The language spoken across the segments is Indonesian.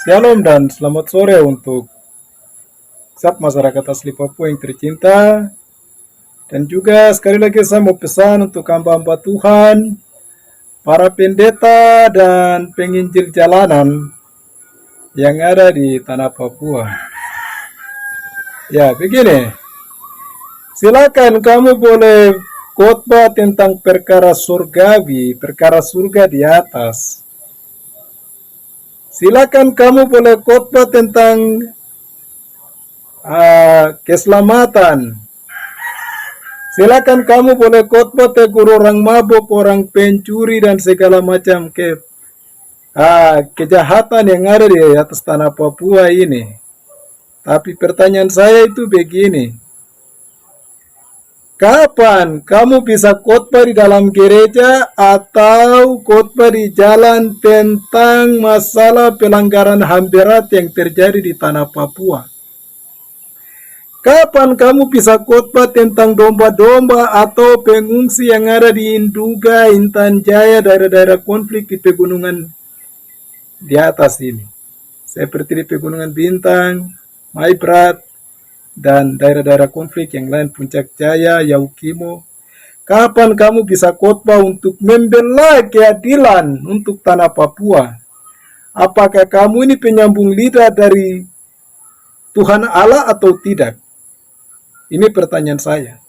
Shalom dan selamat sore untuk masyarakat asli Papua yang tercinta. Dan juga sekali lagi saya mau pesan untuk hamba-hamba Tuhan, para pendeta dan penginjil jalanan yang ada di tanah Papua. Ya, begini. Silakan kamu boleh khotbah tentang perkara surgawi, perkara surga di atas. Silakan kamu boleh khotbah tentang keselamatan. Silakan kamu boleh khotbah tegur orang mabuk, orang pencuri dan segala macam kejahatan yang ada di atas tanah Papua ini. Tapi pertanyaan saya itu begini. Kapan kamu bisa khotbah di dalam gereja atau khotbah di jalan tentang masalah pelanggaran HAM berat yang terjadi di tanah Papua? Kapan kamu bisa khotbah tentang domba-domba atau pengungsi yang ada di Induga, Intan Jaya, daerah-daerah konflik di pegunungan di atas ini? Seperti di Pegunungan Bintang, Maibrat, dan daerah-daerah konflik yang lain, Puncak Jaya, Yaukimo. Kapan kamu bisa khotbah untuk membela keadilan untuk tanah Papua? Apakah kamu ini penyambung lidah dari Tuhan Allah atau tidak? Ini pertanyaan saya.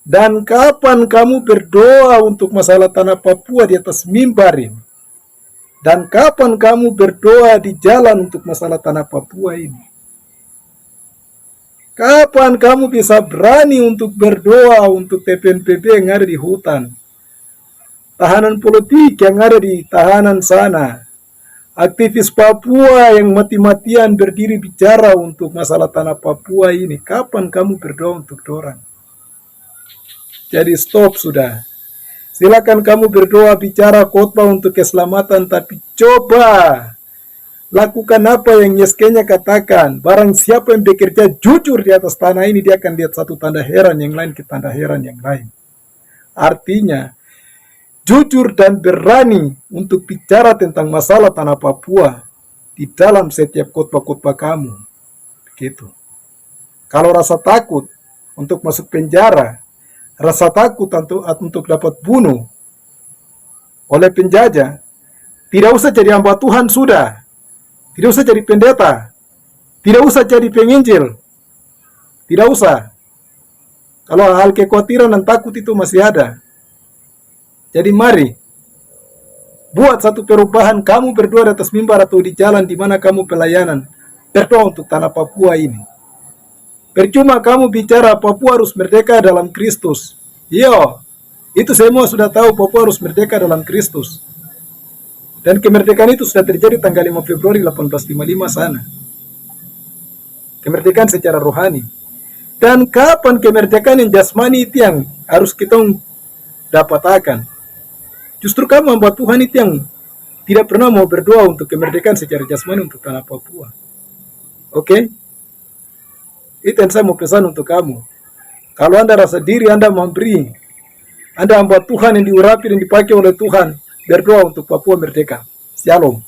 Dan kapan kamu berdoa untuk masalah tanah Papua di atas mimbar ini? Dan kapan kamu berdoa di jalan untuk masalah tanah Papua ini? Kapan kamu bisa berani untuk berdoa untuk TPNPB yang ada di hutan? Tahanan politik yang ada di tahanan sana. Aktivis Papua yang mati-matian berdiri bicara untuk masalah tanah Papua ini. Kapan kamu berdoa untuk dorang? Jadi stop sudah. Silakan kamu berdoa bicara khotbah untuk keselamatan, tapi coba lakukan apa yang Yeskenya katakan. Barang siapa yang bekerja jujur di atas tanah ini, dia akan lihat satu tanda heran yang lain ke tanda heran yang lain. Artinya, jujur dan berani untuk bicara tentang masalah tanah Papua di dalam setiap khotbah-khotbah kamu. Begitu. Kalau rasa takut untuk masuk penjara, rasa takut untuk dapat bunuh oleh penjajah, tidak usah jadi hamba Tuhan sudah. Tidak usah jadi pendeta. Tidak usah jadi penginjil. Tidak usah. Kalau hal kekhawatiran dan takut itu masih ada. Jadi mari, buat satu perubahan. Kamu berdoa di atas mimbar atau di jalan di mana kamu pelayanan. Berdoa untuk tanah Papua ini. Percuma kamu bicara Papua harus merdeka dalam Kristus. Yo, itu semua sudah tahu Papua harus merdeka dalam Kristus. Dan kemerdekaan itu sudah terjadi tanggal 5 Februari 1855 sana. Kemerdekaan secara rohani. Dan kapan kemerdekaan yang jasmani itu yang harus kita dapatkan? Justru kamu hamba Tuhan itu yang tidak pernah mau berdoa untuk kemerdekaan secara jasmani untuk tanah Papua. Oke? Itu yang saya mau pesan untuk kamu. Kalau Anda rasa diri Anda memberi, Anda hamba Tuhan yang diurapi dan dipakai oleh Tuhan, berdoa untuk Papua merdeka. Shalom.